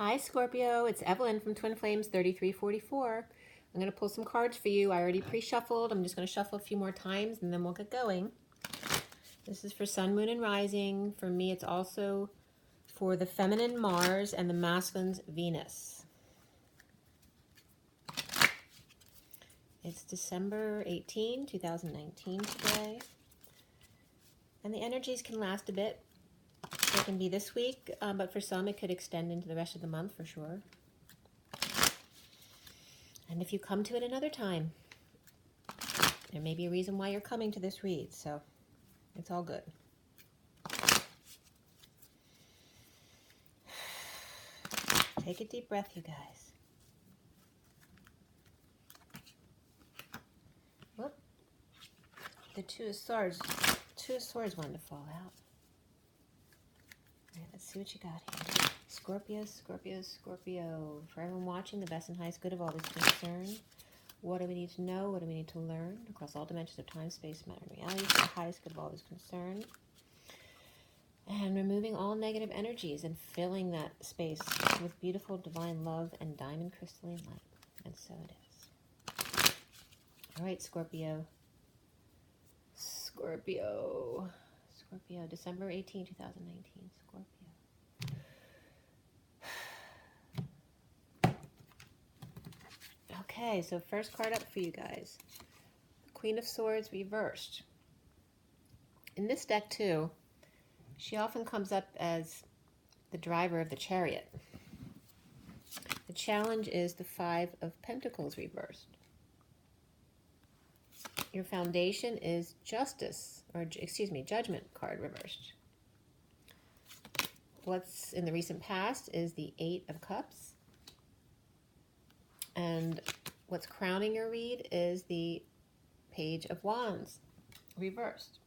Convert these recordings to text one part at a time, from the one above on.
Hi Scorpio, it's Evelyn from Twin Flames 3344. I'm going to pull some cards for you. I already pre-shuffled. I'm just going to shuffle a few more times and then we'll get going. This is for Sun, Moon, and Rising. For me, it's also for the feminine Mars and the masculine's Venus. It's December 18, 2019 today. And the energies can last a bit. It can be this week, but for some it could extend into the rest of the month for sure. And if you come to it another time, there may be a reason why you're coming to this read, so it's all good. Take a deep breath, you guys. Whoop. The Two of Swords wanted to fall out. All right, let's see what you got here. Scorpio, Scorpio, Scorpio. For everyone watching, the best and highest good of all is concerned. What do we need to know? What do we need to learn? Across all dimensions of time, space, matter, and reality, for the highest good of all is concerned. And removing all negative energies and filling that space with beautiful divine love and diamond crystalline light. And so it is. All right, Scorpio. Scorpio, December 18, 2019, Scorpio. Okay, so first card up for you guys. Queen of Swords reversed. In this deck too, she often comes up as the driver of the chariot. The challenge is the Five of Pentacles reversed. Your foundation is Justice, or excuse me, Judgment card reversed. What's in the recent past is the Eight of Cups. And what's crowning your read is the Page of Wands reversed.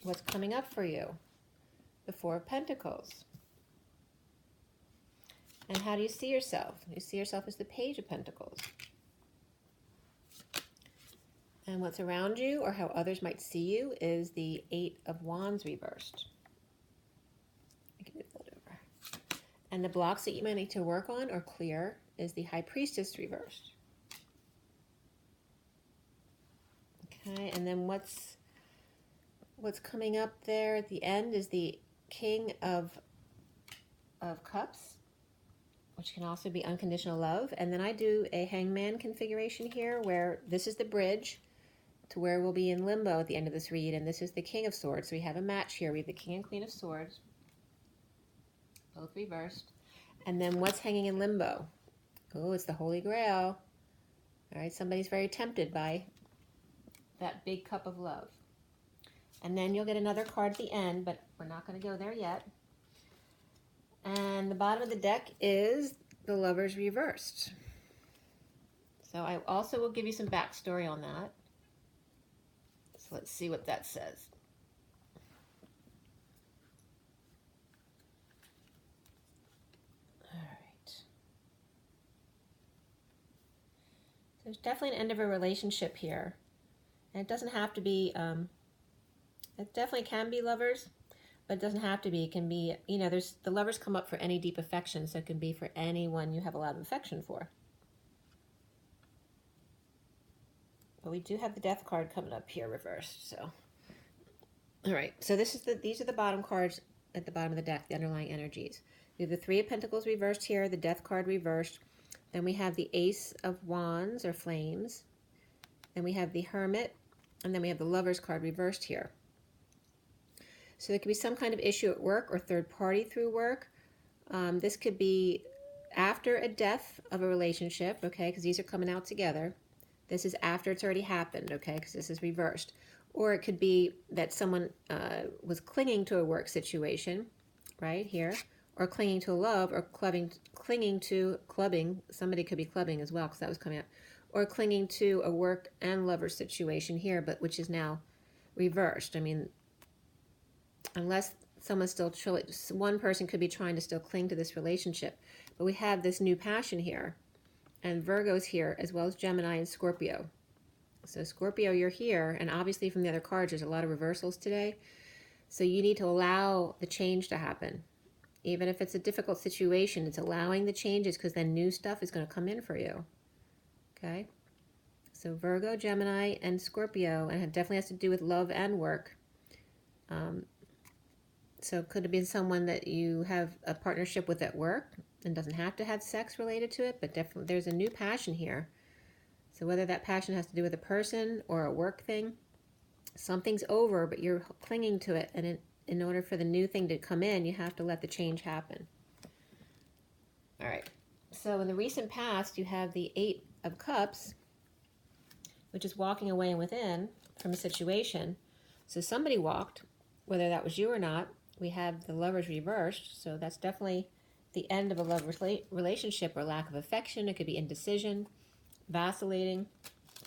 What's coming up for you? The Four of Pentacles. And how do you see yourself? You see yourself as the Page of Pentacles. And what's around you, or how others might see you, is the Eight of Wands reversed. And the blocks that you might need to work on or clear is the High Priestess reversed. Okay, and then what's coming up there at the end is the King of Cups, which can also be unconditional love. And then I do a hangman configuration here where this is the bridge to where we'll be in limbo at the end of this read, and this is the King of Swords. So we have a match here. We have the King and Queen of Swords, both reversed. And then what's hanging in limbo? Oh, it's the Holy Grail. All right, somebody's very tempted by that big cup of love. And then you'll get another card at the end, but we're not going to go there yet. And the bottom of the deck is the Lovers reversed. So I also will give you some backstory on that. So let's see what that says. All right. There's definitely an end of a relationship here. And it doesn't have to be, it definitely can be lovers, but it doesn't have to be. It can be, you know, the lovers come up for any deep affection, so it can be for anyone you have a lot of affection for. But we do have the Death card coming up here reversed, so. All right, so these are the bottom cards at the bottom of the deck, the underlying energies. We have the Three of Pentacles reversed here, the Death card reversed. Then we have the Ace of Wands, or Flames. Then we have the Hermit, and then we have the Lovers card reversed here. So there could be some kind of issue at work or third party through work. This could be after a death of a relationship, okay, because these are coming out together. This is after it's already happened, okay, because this is reversed. Or it could be that someone was clinging to a work situation, right here, or clinging to love, or clinging to clubbing. Somebody could be clubbing as well, because that was coming out. Or clinging to a work and lover situation here, but which is now reversed. I mean, unless someone's still, one person could be trying to still cling to this relationship. But we have this new passion here. And Virgo's here, as well as Gemini and Scorpio. So Scorpio, you're here, and obviously from the other cards, there's a lot of reversals today. So you need to allow the change to happen. Even if it's a difficult situation, it's allowing the changes because then new stuff is going to come in for you. Okay? So Virgo, Gemini, and Scorpio, and it definitely has to do with love and work. So it could have been someone that you have a partnership with at work, and doesn't have to have sex related to it, but definitely there's a new passion here. So whether that passion has to do with a person or a work thing, something's over, but you're clinging to it, and in order for the new thing to come in, you have to let the change happen. All right. So in the recent past, you have the 8 of Cups, which is walking away and within from a situation. So somebody walked, whether that was you or not. We have the Lovers reversed, so that's definitely the end of a love relationship or lack of affection. It could be indecision, vacillating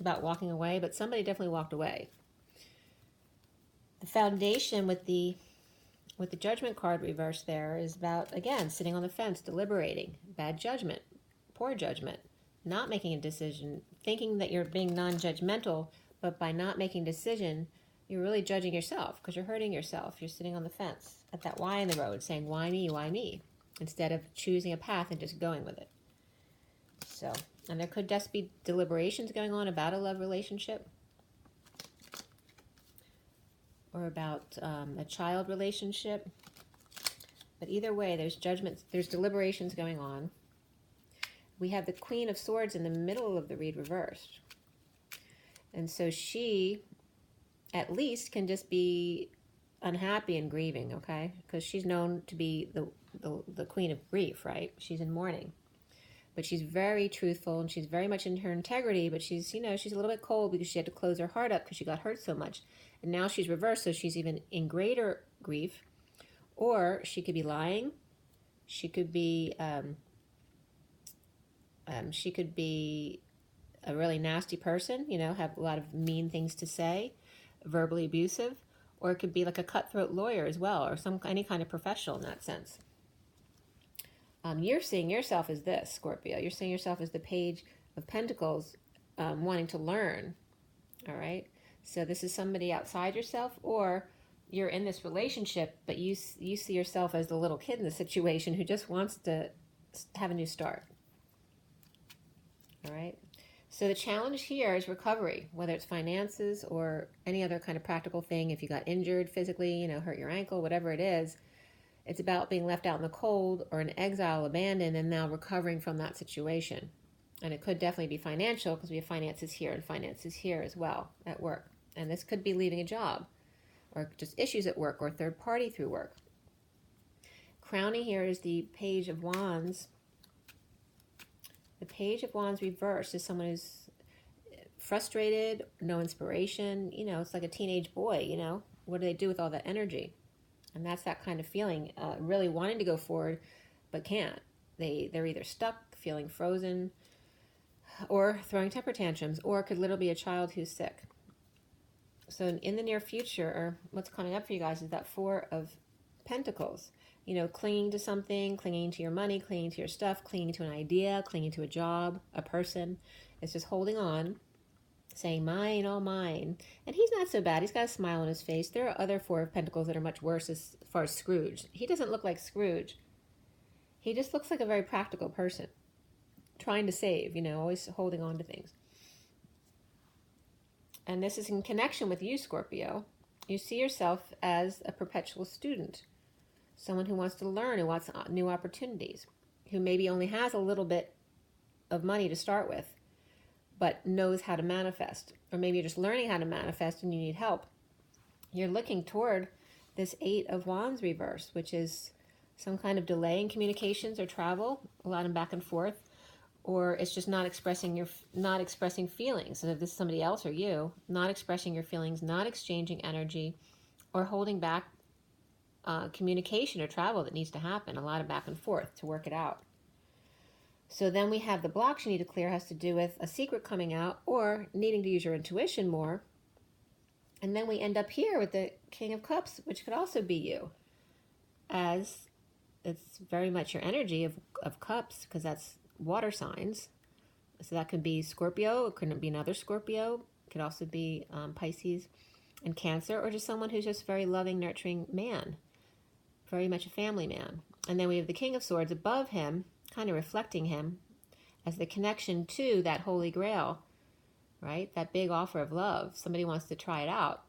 about walking away, but somebody definitely walked away. The foundation with the Judgment card reversed there is about, again, sitting on the fence, deliberating, bad judgment, poor judgment, not making a decision, thinking that you're being non-judgmental, but by not making a decision, you're really judging yourself because you're hurting yourself. You're sitting on the fence at that Y in the road saying, why me, instead of choosing a path and just going with it. So, and there could just be deliberations going on about a love relationship or about a child relationship. But either way, there's judgments, there's deliberations going on. We have the Queen of Swords in the middle of the read reversed. And so she, at least, can just be unhappy and grieving, okay? Because she's known to be the Queen of Grief, right? She's in mourning. But she's very truthful, and she's very much in her integrity, but she's, you know, she's a little bit cold because she had to close her heart up because she got hurt so much. And now she's reversed, so she's even in greater grief. Or she could be lying. She could be a really nasty person, you know, have a lot of mean things to say, verbally abusive. Or it could be like a cutthroat lawyer as well, or any kind of professional in that sense. You're seeing yourself as this, Scorpio. You're seeing yourself as the Page of Pentacles, wanting to learn, all right? So this is somebody outside yourself, or you're in this relationship, but you see yourself as the little kid in the situation who just wants to have a new start, all right? So the challenge here is recovery, whether it's finances or any other kind of practical thing. If you got injured physically, you know, hurt your ankle, whatever it is, it's about being left out in the cold or in exile, abandoned, and now recovering from that situation. And it could definitely be financial because we have finances here and finances here as well at work. And this could be leaving a job or just issues at work or third party through work. Crowning here is the Page of Wands. The Page of Wands reversed is someone who's frustrated, no inspiration. You know, it's like a teenage boy, you know. What do they do with all that energy? And that's that kind of feeling, really wanting to go forward, but can't. They're either stuck, feeling frozen, or throwing temper tantrums, or it could literally be a child who's sick. So in the near future, or what's coming up for you guys, is that 4 of Pentacles. You know, clinging to something, clinging to your money, clinging to your stuff, clinging to an idea, clinging to a job, a person. It's just holding on, saying, mine, all mine. And he's not so bad. He's got a smile on his face. There are other 4 of Pentacles that are much worse as far as Scrooge. He doesn't look like Scrooge. He just looks like a very practical person, trying to save, you know, always holding on to things. And this is in connection with you, Scorpio. You see yourself as a perpetual student, someone who wants to learn and wants new opportunities, who maybe only has a little bit of money to start with, but knows how to manifest. Or maybe you're just learning how to manifest and you need help. You're looking toward this 8 of Wands reverse, which is some kind of delay in communications or travel, a lot of back and forth, or it's just not expressing feelings. So if this is somebody else or you, not expressing your feelings, not exchanging energy, or holding back communication or travel that needs to happen, a lot of back and forth to work it out. So then we have the blocks you need to clear, has to do with a secret coming out or needing to use your intuition more. And then we end up here with the King of Cups, which could also be you, as it's very much your energy of cups, because that's water signs. So that could be Scorpio, it could be another Scorpio, it could also be Pisces and Cancer, or just someone who's just very loving, nurturing man, very much a family man. And then we have the King of Swords above him, kind of reflecting him as the connection to that Holy Grail, right? That big offer of love. Somebody wants to try it out.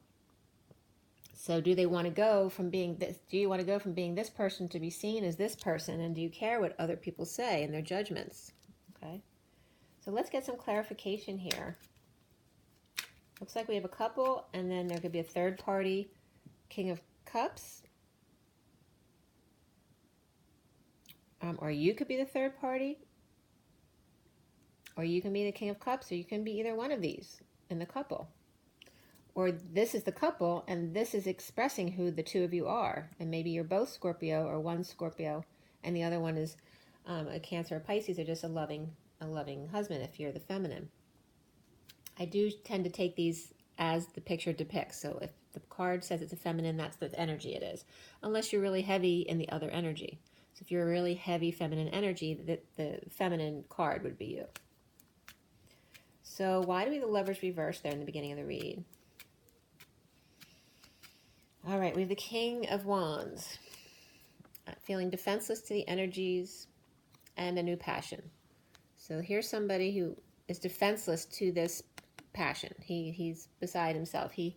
So do they want to go from being this? Do you want to go from being this person to be seen as this person? And do you care what other people say and their judgments? Okay. So let's get some clarification here. Looks like we have a couple, and then there could be a third party, King of Cups. Or you could be the third party. Or you can be the King of Cups, or you can be either one of these in the couple. Or this is the couple, and this is expressing who the two of you are. And maybe you're both Scorpio, or one Scorpio, and the other one is a Cancer or Pisces, or just a loving husband if you're the feminine. I do tend to take these as the picture depicts. So if the card says it's a feminine, that's the energy it is. Unless you're really heavy in the other energy. So if you're a really heavy feminine energy, the feminine card would be you. So why do we have the Lovers reversed there in the beginning of the read? All right, we have the King of Wands. Feeling defenseless to the energies and a new passion. So here's somebody who is defenseless to this passion. He's beside himself. He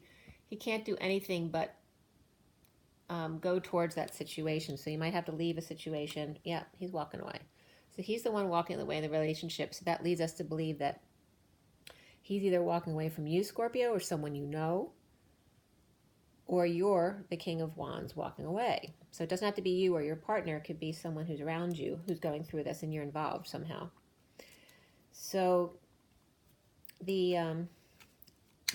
can't do anything but go towards that situation. So you might have to leave a situation. Yeah, he's walking away. So he's the one walking away in the relationship. So that leads us to believe that he's either walking away from you, Scorpio, or someone you know, or you're the King of Wands walking away. So it doesn't have to be you or your partner. It could be someone who's around you who's going through this and you're involved somehow. So we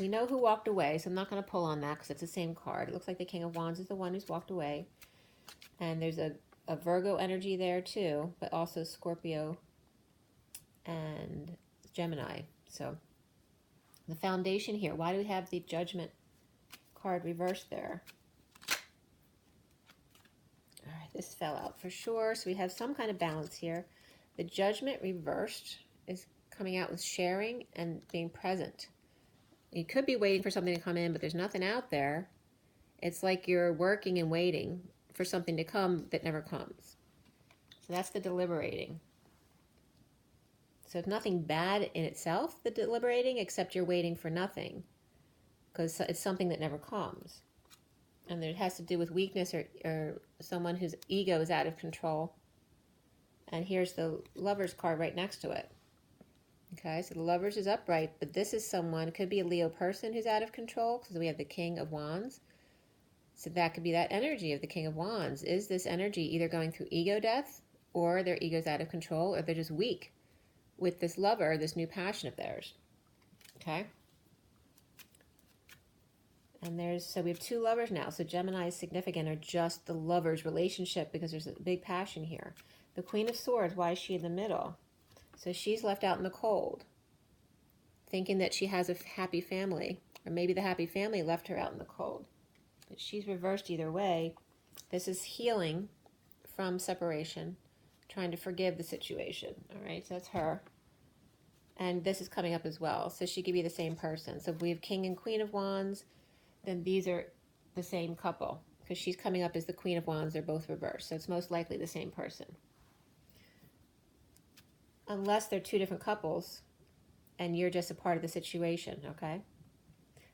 know who walked away, so I'm not going to pull on that because it's the same card. It looks like the King of Wands is the one who's walked away. And there's a Virgo energy there too, but also Scorpio and Gemini. So the foundation here, why do we have the Judgment card reversed there? All right, this fell out for sure. So we have some kind of balance here. The Judgment reversed is coming out with sharing and being present. You could be waiting for something to come in, but there's nothing out there. It's like you're working and waiting for something to come that never comes. So that's the deliberating. So it's nothing bad in itself, the deliberating, except you're waiting for nothing because it's something that never comes. And it has to do with weakness or someone whose ego is out of control. And here's the Lovers card right next to it. Okay, so the Lovers is upright, but this is someone, it could be a Leo person who's out of control because we have the King of Wands. So that could be that energy of the King of Wands. Is this energy either going through ego death, or their ego's out of control, or they're just weak with this lover, this new passion of theirs? Okay. And so we have two Lovers now. So Gemini is significant, or just the Lovers relationship, because there's a big passion here. The Queen of Swords, why is she in the middle? So she's left out in the cold, thinking that she has a happy family, or maybe the happy family left her out in the cold. But she's reversed either way. This is healing from separation, trying to forgive the situation. All right, so that's her. And this is coming up as well. So she could be the same person. So if we have King and Queen of Wands, then these are the same couple, because she's coming up as the Queen of Wands. They're both reversed. So it's most likely the same person. Unless they're two different couples and you're just a part of the situation, okay?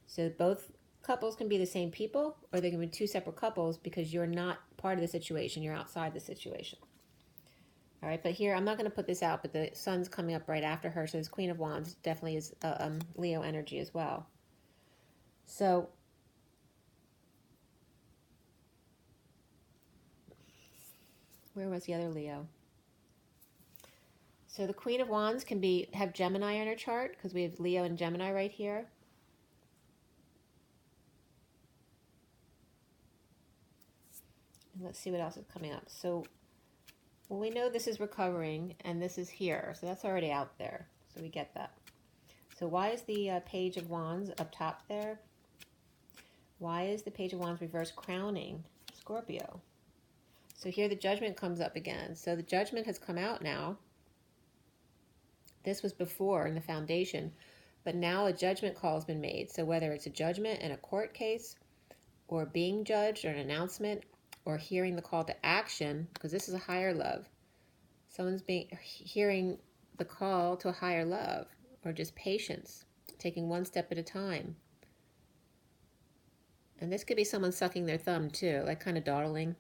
So both couples can be the same people, or they can be two separate couples because you're not part of the situation. You're outside the situation. All right, but here, I'm not going to put this out, but the Sun's coming up right after her, so this Queen of Wands definitely is Leo energy as well. So where was the other Leo? So the Queen of Wands can have Gemini on her chart, because we have Leo and Gemini right here. And let's see what else is coming up. So, well, we know this is recovering, and this is here. So that's already out there. So we get that. So why is the Page of Wands up top there? Why is the Page of Wands reverse crowning Scorpio? So here the Judgment comes up again. So the Judgment has come out now. This was before in the foundation, but now a judgment call has been made. So whether it's a judgment in a court case, or being judged, or an announcement, or hearing the call to action, because this is a higher love. Someone's hearing the call to a higher love, or just patience, taking one step at a time. And this could be someone sucking their thumb too, like kind of dawdling.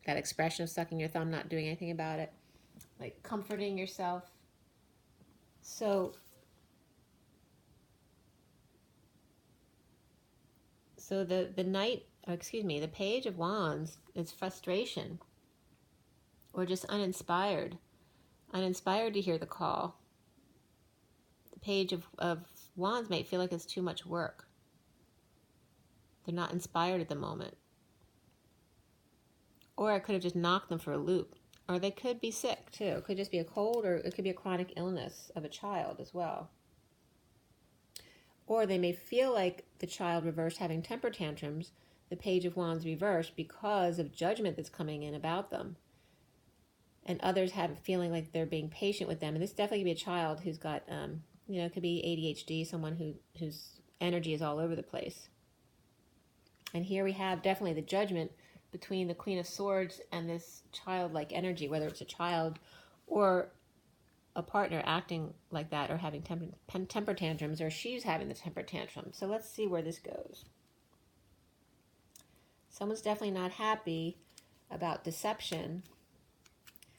That expression of sucking your thumb, not doing anything about it. Like comforting yourself. So the knight, the Page of Wands is frustration. Or just uninspired. Uninspired to hear the call. The Page of Wands might feel like it's too much work. They're not inspired at the moment. Or it could have just knocked them for a loop. Or they could be sick too. It could just be a cold, or it could be a chronic illness of a child as well. Or they may feel like the child reversed having temper tantrums, the Page of Wands reversed, because of judgment that's coming in about them. And others have feeling like they're being patient with them. And this definitely could be a child who's got, it could be ADHD, someone whose energy is all over the place. And here we have definitely the judgment between the Queen of Swords and this childlike energy, whether it's a child or a partner acting like that, or having temper tantrums, or she's having the temper tantrum. So let's see where this goes. Someone's definitely not happy about deception.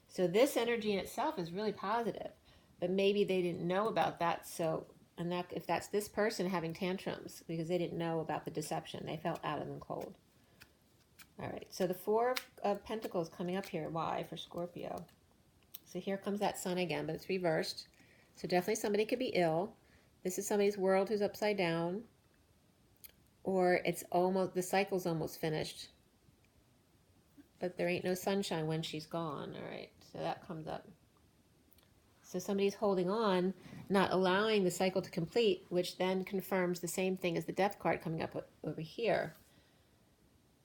So this energy in itself is really positive, but maybe they didn't know about that. So, and that if that's this person having tantrums because they didn't know about the deception, they felt out in the cold. All right, so the Four of Pentacles coming up here. Why for Scorpio? So here comes that Sun again, but it's reversed. So definitely somebody could be ill. This is somebody's world who's upside down, or it's almost, the cycle's almost finished, but there ain't no sunshine when she's gone. All right, so that comes up. So somebody's holding on, not allowing the cycle to complete, which then confirms the same thing as the Death card coming up over here.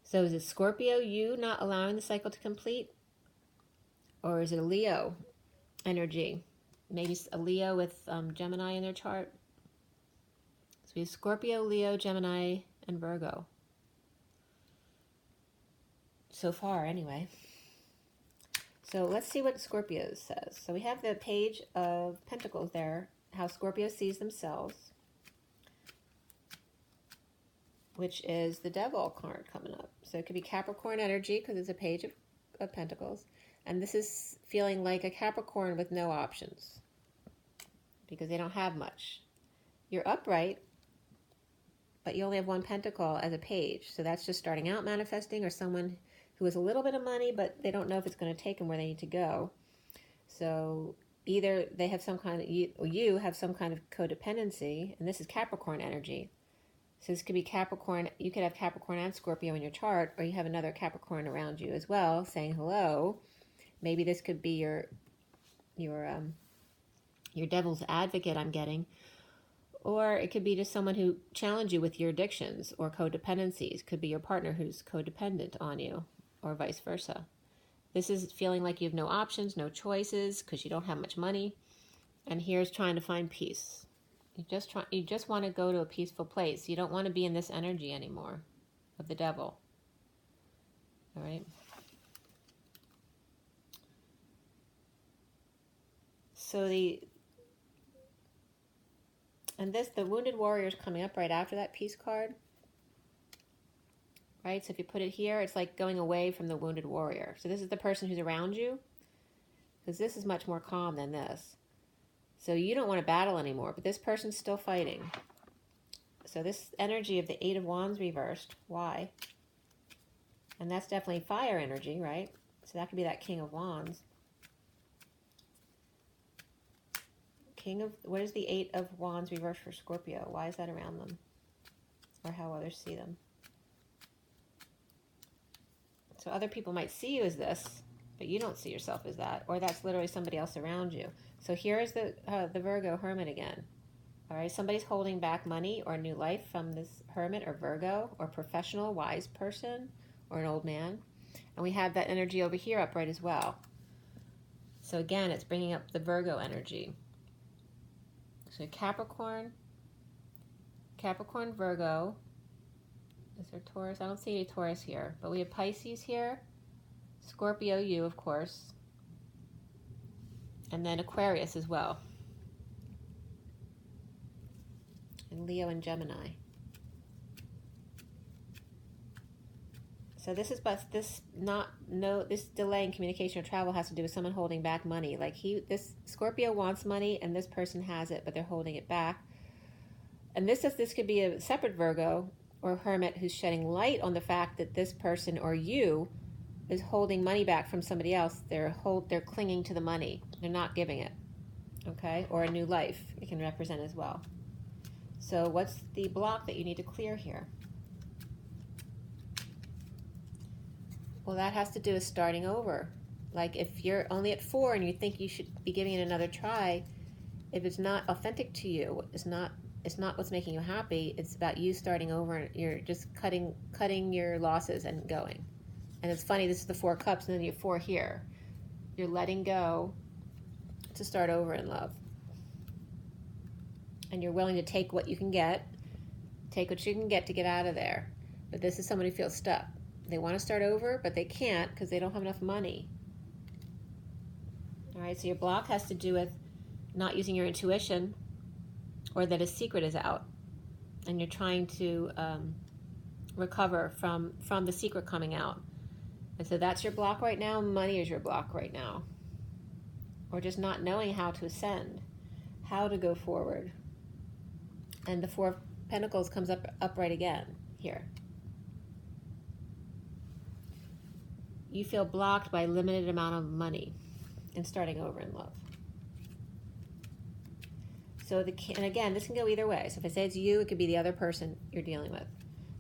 So is it Scorpio, you not allowing the cycle to complete? Or is it a Leo energy? Maybe a Leo with Gemini in their chart. So we have Scorpio, Leo, Gemini, and Virgo. So far, anyway. So let's see what Scorpio says. So we have the Page of Pentacles there, how Scorpio sees themselves, which is the Devil card coming up. So it could be Capricorn energy because it's a Page of Pentacles. And this is feeling like a Capricorn with no options because they don't have much. You're upright, but you only have one pentacle as a page. So that's just starting out manifesting, or someone who has a little bit of money, but they don't know if it's going to take them where they need to go. So either they have some kind of, you have some kind of codependency, and this is Capricorn energy. So this could be Capricorn. You could have Capricorn and Scorpio in your chart, or you have another Capricorn around you as well saying hello. Maybe this could be your devil's advocate, I'm getting. Or it could be just someone who challenged you with your addictions or codependencies. Could be your partner who's codependent on you, or vice versa. This is feeling like you have no options, no choices, because you don't have much money. And here's trying to find peace. You just want to go to a peaceful place. You don't want to be in this energy anymore of the devil. All right. So the Wounded Warrior is coming up right after that Peace card. Right? So if you put it here, it's like going away from the Wounded Warrior. So this is the person who's around you, because this is much more calm than this. So you don't want to battle anymore, but this person's still fighting. So this energy of the Eight of Wands reversed. Why? And that's definitely fire energy, right? So that could be that King of Wands. What is the Eight of Wands reversed for Scorpio? Why is that around them? Or how others see them? So other people might see you as this, but you don't see yourself as that. Or that's literally somebody else around you. So here is the Virgo Hermit again. All right, somebody's holding back money or new life from this Hermit or Virgo or professional wise person or an old man. And we have that energy over here upright as well. So again, it's bringing up the Virgo energy. So Capricorn, Virgo. Is there Taurus? I don't see any Taurus here, but we have Pisces here, Scorpio, you, of course. And then Aquarius as well. And Leo and Gemini. So this is, but this delay in communication or travel has to do with someone holding back money. Like this Scorpio wants money and this person has it, but they're holding it back. And this could be a separate Virgo or Hermit who's shedding light on the fact that this person or you is holding money back from somebody else. They're clinging to the money. They're not giving it. Okay? Or a new life it can represent as well. So what's the block that you need to clear here? Well, that has to do with starting over. Like if you're only at 4 and you think you should be giving it another try, if it's not authentic to you, it's not what's making you happy, it's about you starting over and you're just cutting your losses and going. And it's funny, this is the 4 cups and then you have 4 here. You're letting go to start over in love. And you're willing to take what you can get to get out of there. But this is someone who feels stuck. They want to start over, but they can't because they don't have enough money. All right, so your block has to do with not using your intuition, or that a secret is out, and you're trying to recover from the secret coming out. And so that's your block right now. Money is your block right now. Or just not knowing how to ascend, how to go forward. And the 4 of Pentacles comes up right again here. You feel blocked by limited amount of money and starting over in love. So and again, this can go either way. So if I say it's you, it could be the other person you're dealing with.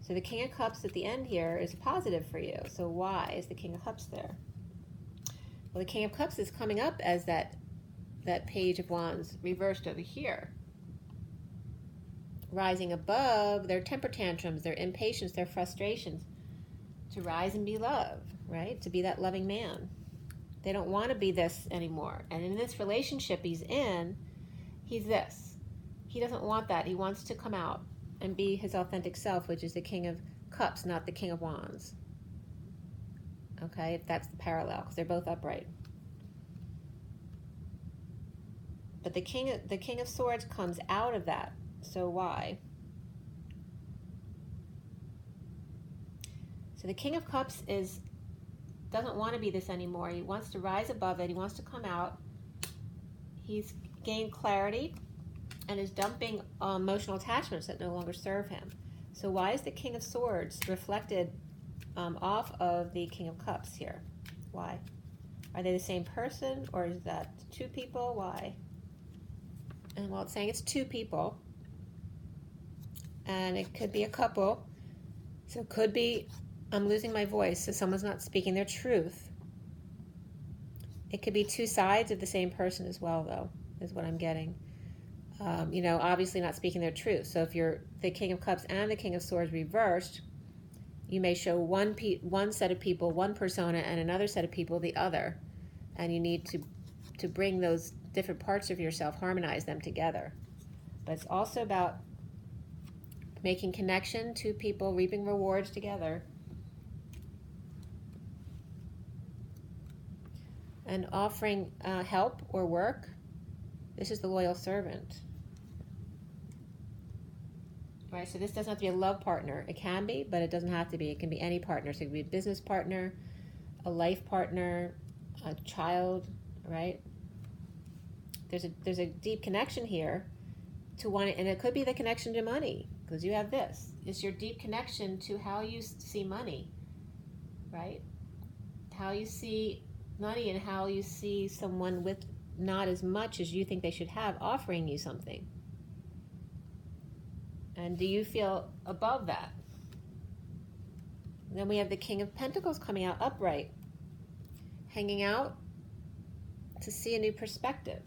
So the King of Cups at the end here is positive for you. So why is the King of Cups there? Well, the King of Cups is coming up as that Page of Wands reversed over here. Rising above their temper tantrums, their impatience, their frustrations, to rise and be loved, right? To be that loving man. They don't want to be this anymore. And in this relationship he's in, he's this. He doesn't want that. He wants to come out and be his authentic self, which is the King of Cups, not the King of Wands. Okay, if that's the parallel, because they're both upright. But the King of Swords comes out of that. So why? So the King of Cups doesn't want to be this anymore. He wants to rise above it. He wants to come out. He's gained clarity and is dumping emotional attachments that no longer serve him. So why is the King of Swords reflected off of the King of Cups here? Why? Are they the same person, or is that 2 people? Why? And well, it's saying it's 2 people. And it could be a couple. So it could be, I'm losing my voice, so someone's not speaking their truth. It could be 2 sides of the same person as well, though, is what I'm getting. Obviously not speaking their truth. So if you're the King of Cups and the King of Swords reversed, you may show one set of people, one persona, and another set of people, the other. And you need to bring those different parts of yourself, harmonize them together. But it's also about making connection to people, reaping rewards together. And offering help or work. This is the loyal servant. Right, so this doesn't have to be a love partner. It can be, but it doesn't have to be. It can be any partner. So it could be a business partner, a life partner, a child, right? There's a deep connection here to one, and it could be the connection to money, because you have this. It's your deep connection to how you see money, right? How you see money and how you see someone with not as much as you think they should have offering you something. And do you feel above that? And then we have the King of Pentacles coming out upright, hanging out to see a new perspective.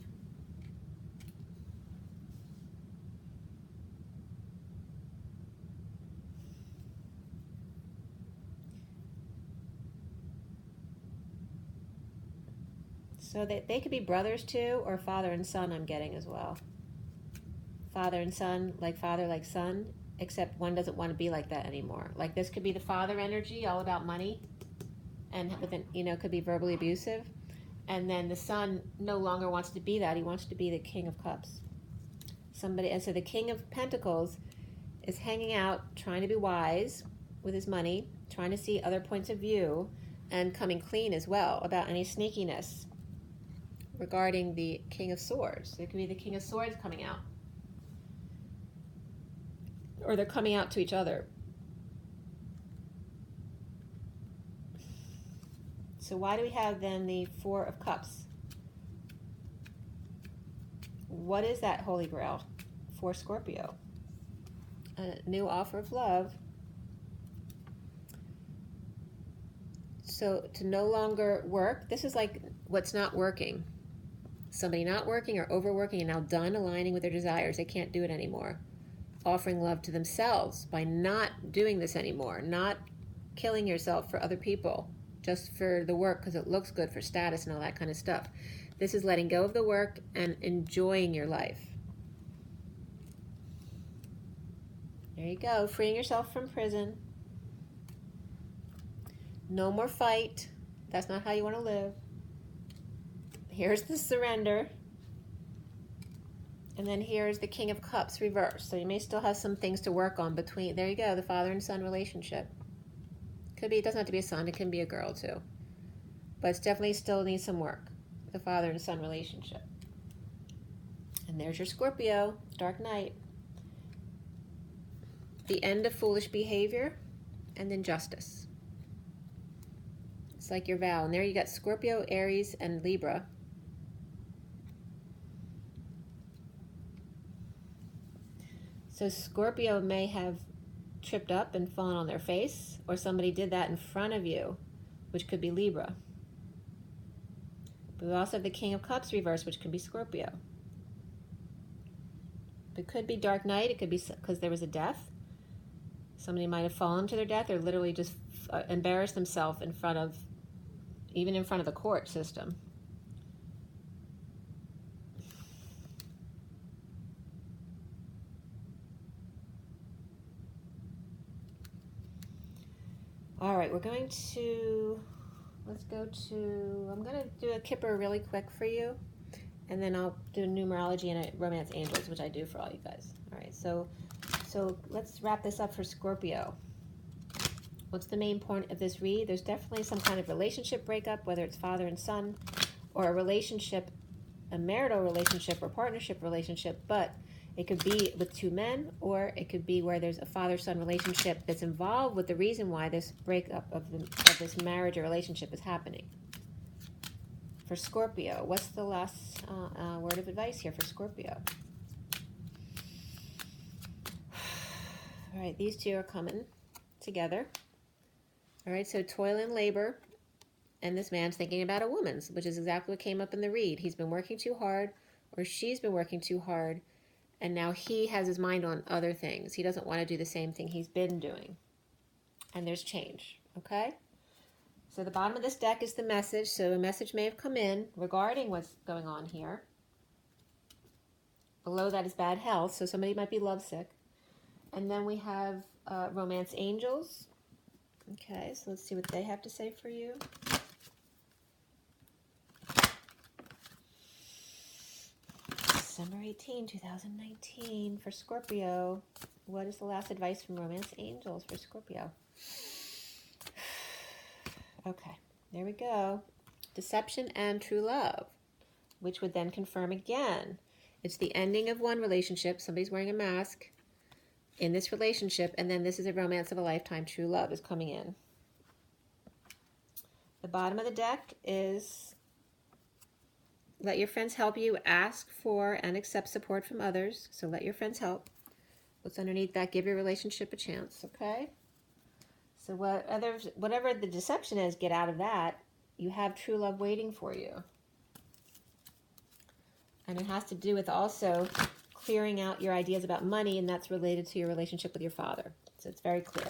So they could be brothers too, or father and son, I'm getting as well. Father and son, like father, like son, except one doesn't want to be like that anymore. Like this could be the father energy, all about money. and but then, you know, could be verbally abusive. And then the Sun no longer wants to be that. He wants to be the King of Cups. Somebody, and so the King of Pentacles is hanging out, trying to be wise with his money, trying to see other points of view, and coming clean as well about any sneakiness regarding the King of Swords. It could be the King of Swords coming out. Or they're coming out to each other. So why do we have then the Four of Cups? What is that Holy Grail for Scorpio? A new offer of love. So to no longer work, this is like what's not working. Somebody not working or overworking and now done aligning with their desires. They can't do it anymore. Offering love to themselves by not doing this anymore. Not killing yourself for other people just for the work because it looks good for status and all that kind of stuff. This is letting go of the work and enjoying your life. There you go, freeing yourself from prison. No more fight. That's not how you want to live. Here's the surrender. And then here's the King of Cups reversed. So you may still have some things to work on between, there you go, the father and son relationship. Could be, it doesn't have to be a son, it can be a girl too. But it's definitely still needs some work, the father and son relationship. And there's your Scorpio, Dark Knight. The end of foolish behavior, and then justice. It's like your vow. And there you got Scorpio, Aries, and Libra. So Scorpio may have tripped up and fallen on their face, or somebody did that in front of you, which could be Libra. But we also have the King of Cups reversed, which could be Scorpio. It could be Dark Knight. It could be because there was a death. Somebody might have fallen to their death or literally just embarrassed themselves in front of, even in front of the court system. All right, we're going to, let's go to, I'm going to do a Kipper really quick for you, and then I'll do numerology and a romance angels, which I do for all you guys. All right, so let's wrap this up for Scorpio. What's the main point of this read? There's definitely some kind of relationship breakup, whether it's father and son, or a relationship, a marital relationship or partnership relationship, but it could be with two men, or it could be where there's a father-son relationship that's involved with the reason why this breakup of this marriage or relationship is happening. For Scorpio, what's the last word of advice here for Scorpio? All right, these two are coming together. All right, so toil and labor, and this man's thinking about a woman's, which is exactly what came up in the read. He's been working too hard, or she's been working too hard, and now he has his mind on other things. He doesn't want to do the same thing he's been doing. And there's change, okay? So the bottom of this deck is the message. So a message may have come in regarding what's going on here. Below that is bad health, so somebody might be lovesick. And then we have romance angels. Okay, so let's see what they have to say for you. December 18, 2019 for Scorpio. What is the last advice from romance angels for Scorpio? Okay, there we go. Deception and true love, which would then confirm again. It's the ending of one relationship. Somebody's wearing a mask in this relationship, and then this is a romance of a lifetime. True love is coming in. The bottom of the deck is let your friends help you, ask for and accept support from others. So let your friends help. What's underneath that? Give your relationship a chance, okay? So whatever the deception is, get out of that. You have true love waiting for you. And it has to do with also clearing out your ideas about money, and that's related to your relationship with your father. So it's very clear.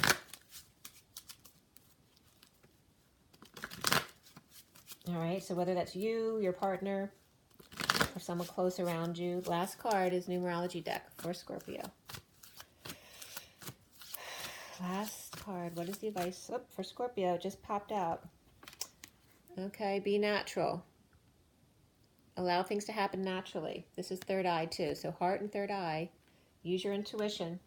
All right, so whether that's you, your partner, or someone close around you, last card is numerology deck for Scorpio. Last card, what is the advice? Oh, for Scorpio, it just popped out. Okay, be natural. Allow things to happen naturally. This is third eye too. So heart and third eye. Use your intuition.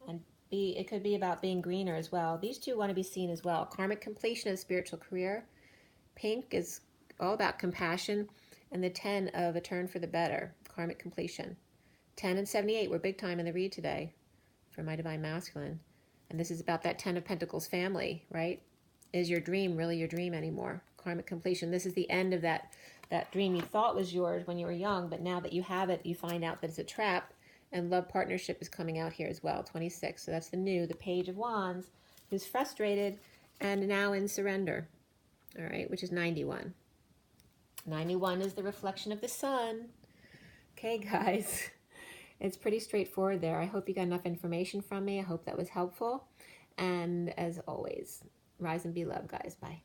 And it could be about being greener as well. These two want to be seen as well. Karmic completion of spiritual career. Pink is all about compassion. And the 10 of a turn for the better. Karmic completion. 10 and 78 were big time in the read today for my Divine Masculine. And this is about that 10 of Pentacles family, right? Is your dream really your dream anymore? Karmic completion. This is the end of that dream you thought was yours when you were young, but now that you have it, you find out that it's a trap, and love partnership is coming out here as well, 26. So that's the Page of Wands, who's frustrated and now in surrender, all right, which is 91. 91 is the reflection of the sun. Okay, guys, it's pretty straightforward there. I hope you got enough information from me. I hope that was helpful. And as always, rise and be loved, guys. Bye.